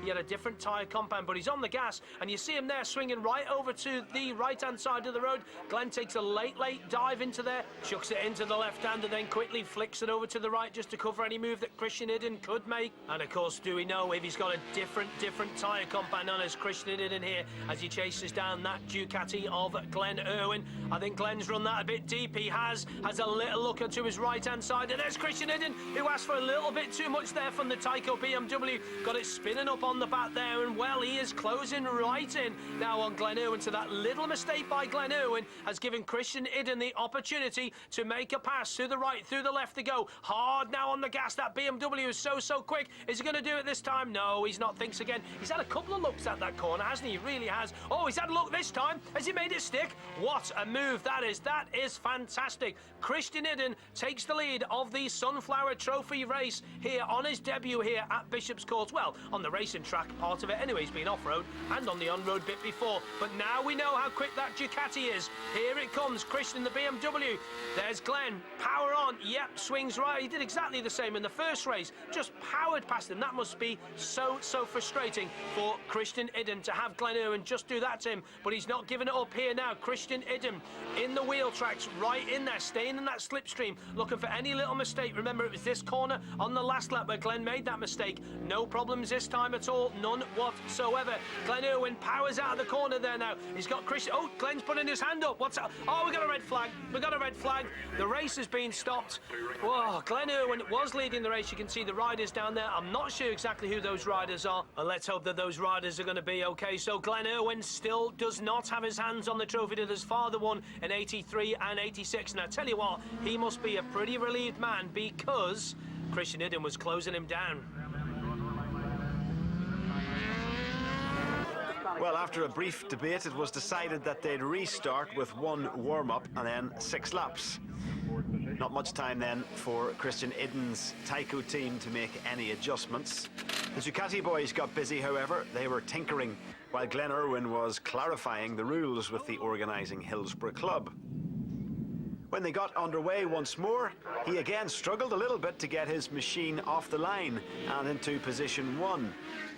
he had a different tyre compound, but he's on the gas, and you see him there swinging right over to the right-hand side of the road. Glenn takes a late dive into there, chucks it into the left hand, and then quickly flicks it over to the right just to cover any move that Christian Eden could make. And of course, do we know if he's got a different tyre compound on as Christian Eden here as he chases down that Ducati of Glenn Irwin? I think Glenn's run that a bit deep. He has a little look to his right-hand side, and there's Christian Eden, who asked for a little bit too much there from the Tyco BMW. Got it spinning up on the back there, and well, he is closing right in now on Glenn Irwin. So that little mistake by Glenn Irwin has given Christian Eden the opportunity to make a pass to the right, through the left to go. Hard now on the gas. That BMW is so quick. Is he going to do it this time? No, he's not. Thinks again. He's had a couple of looks at that corner, hasn't he? He really has. Oh, he's had a look this time. Has he made it stick? What a move that is. That is fantastic. Christian Eden takes the lead of the Sunflower Trophy race here on his debut here at Bishopscourt. Well, on the racing track part of it anyway. He's been off-road and on the on-road bit before. But now we know how quick that Ducati is. Here it comes. Christian, the BMW. There's Glenn. Power on. Yep, swings right. He did exactly the same in the first race. Just powered past him. That must be so frustrating for Christian Eden to have Glenn Irwin just do that to him. But he's not giving it up here now. Christian Eden in the wheel tracks, right in there, staying in that slipstream, looking for any little mistake. Remember, it was this corner on the last lap where Glenn made that mistake. No problems this time at all. None whatsoever. Glenn Irwin powers out of the corner there now. He's got Christian. Oh, Glenn's putting his hand up. What's up? Oh, we got a red flag. We got a red flag. The race has been stopped. Whoa, Glenn Irwin was leading the race. You can see the riders down there. I'm not sure exactly who those riders are, and let's hope that those riders are going to be okay. So Glenn Irwin still does not have his hands on the trophy that his father won in 83 and 86. And I tell you what, he must be a pretty relieved man, because Christian Eden was closing him down. Well, after a brief debate, it was decided that they'd restart with one warm-up and then 6 laps. Not much time then for Christian Eden's Tyco team to make any adjustments. The Ducati boys got busy, however. They were tinkering while Glenn Irwin was clarifying the rules with the organising Hillsborough club. When they got underway once more, he again struggled a little bit to get his machine off the line and into position 1.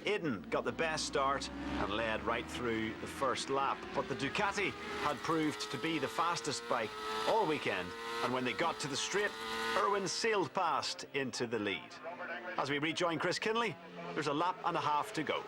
Eden got the best start and led right through the first lap, but the Ducati had proved to be the fastest bike all weekend, and when they got to the straight, Irwin sailed past into the lead. As we rejoin Chris Kinley, there's a lap and a half to go.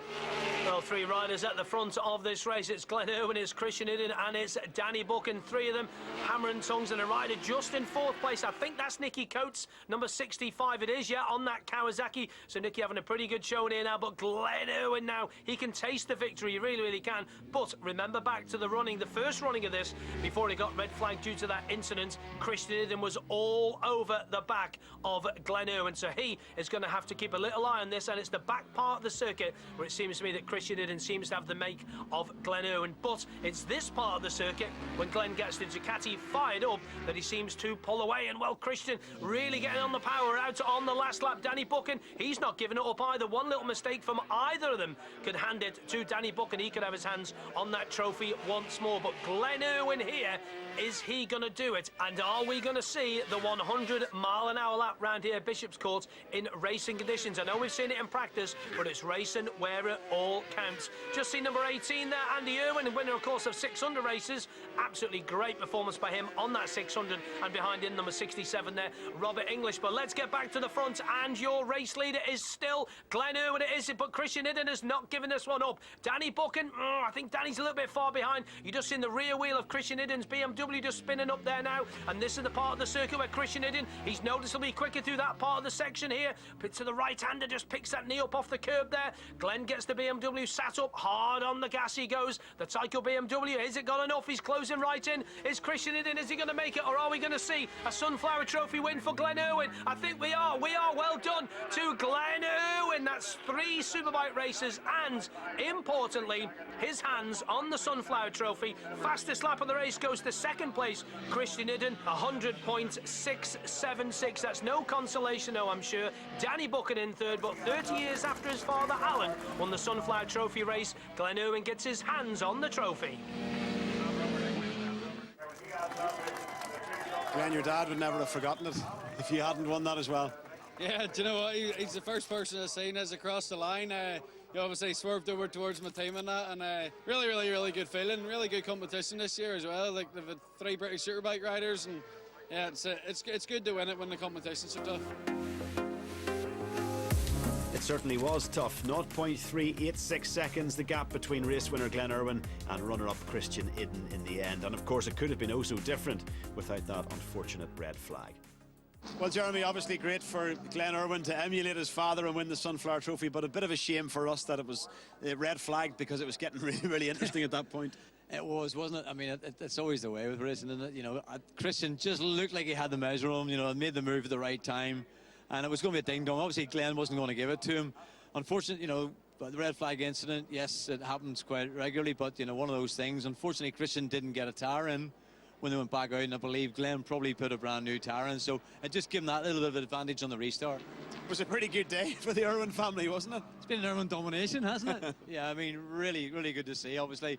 Well, three riders at the front of this race. It's Glenn Irwin, it's Christian Idden, and it's Danny Buchan. Three of them hammering tongues, and a rider just in fourth place. I think that's Nicky Coates, number 65 it is, yeah, on that Kawasaki. So Nicky having a pretty good showing here now, but Glenn Irwin now, he can taste the victory, he really, really can. But remember back to the running, the first running of this, before he got red flagged due to that incident, Christian Idden was all over the back of Glenn Irwin. So he is going to have to keep a little eye on this, and it's the back part of the circuit where it seems to me that Christian Idden seems to have the make of Glenn Irwin. But it's this part of the circuit, when Glenn gets the Ducati fired up, that he seems to pull away. And well, Christian really getting on the power out on the last lap. Danny Buchan, he's not giving it up either. One little mistake from either of them could hand it to Danny Buchan. He could have his hands on that trophy once more. But Glenn Irwin here, is he going to do it? And are we going to see the 100-mile-an-hour lap round here at Bishopscourt in racing conditions? I know we've seen it in practice, but it's racing where it all counts. Just see number 18 there, Andy Irwin, winner, of course, of 600 races. Absolutely great performance by him on that 600, and behind him, number 67 there, Robert English. But let's get back to the front, and your race leader is still Glenn Irwin. It is, but Christian Idden has not given this one up. Danny Buchan, I think Danny's a little bit far behind. You just seen the rear wheel of Christian Idden's BMW just spinning up there now, and this is the part of the circuit where Christian Idden, he's noticeably quicker through that part of the section here. But to the right-hander, just picks that knee up off the curb there. Glenn gets the BMW sat up, hard on the gas he goes. The Tyco BMW, has it got enough? He's closing right in. Is Christian Idden, is he going to make it, or are we going to see a Sunflower Trophy win for Glenn Irwin? I think we are. Well done to Glenn Irwin. That's 3 Superbike races, and importantly, his hands on the Sunflower Trophy. Fastest lap of the race goes to second place, Christian Idden, 100.676. That's no consolation, no, I'm sure. Danny Buchan in third, but 30 years after his father Alan won the Sunflower Trophy race, Glenn Irwin gets his hands on the trophy. Glenn, your dad would never have forgotten it if you hadn't won that as well. Yeah, do you know what? He's the first person I've seen us across the line. He obviously swerved over towards my team and that, and really good feeling. Really good competition this year as well. Like, they've had 3 British Superbike riders, and yeah, it's good to win it when the competitions are tough. It certainly was tough. 0.386 seconds the gap between race winner Glenn Irwin and runner-up Christian Idden in the end. And of course it could have been oh so different without that unfortunate red flag. Well, Jeremy, obviously great for Glenn Irwin to emulate his father and win the Sunflower Trophy, but a bit of a shame for us that it was red flagged, because it was getting really interesting at that point. It was, wasn't it? I mean, it's always the way with racing, isn't it? You know, Christian just looked like he had the measure on him, you know, made the move at the right time, and it was going to be a ding-dong. Obviously, Glenn wasn't going to give it to him. Unfortunately, you know, the red flag incident, yes, it happens quite regularly, but, you know, one of those things. Unfortunately, Christian didn't get a tyre in when they went back out, and I believe Glenn probably put a brand new tyre in, so it just gave him that little bit of advantage on the restart. It was a pretty good day for the Irwin family, wasn't it? It's been an Irwin domination, hasn't it? Yeah, I mean, really good to see. Obviously,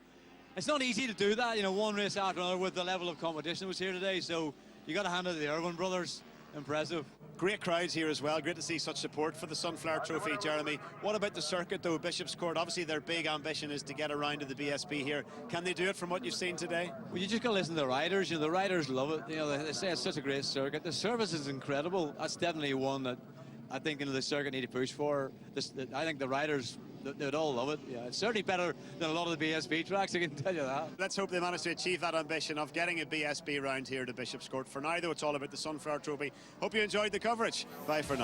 it's not easy to do that, you know, one race after another with the level of competition that was here today, so you got to hand it to the Irwin brothers. Impressive. Great crowds here as well. Great to see such support for the Sunflower Trophy, Jeremy. What about the circuit, though? Bishopscourt, obviously their big ambition is to get around to the BSB here. Can they do it from what you've seen today? Well, you just got to listen to the riders. You know, the riders love it. You know, they say it's such a great circuit. The service is incredible. That's definitely one that I think, you know, the circuit need to push for. I think the riders, they would all love it. Yeah, it's certainly better than a lot of the BSB tracks, I can tell you that. Let's hope they manage to achieve that ambition of getting a BSB round here to Bishopscourt. For now, though, it's all about the Sunflower Trophy. Hope you enjoyed the coverage. Bye for now.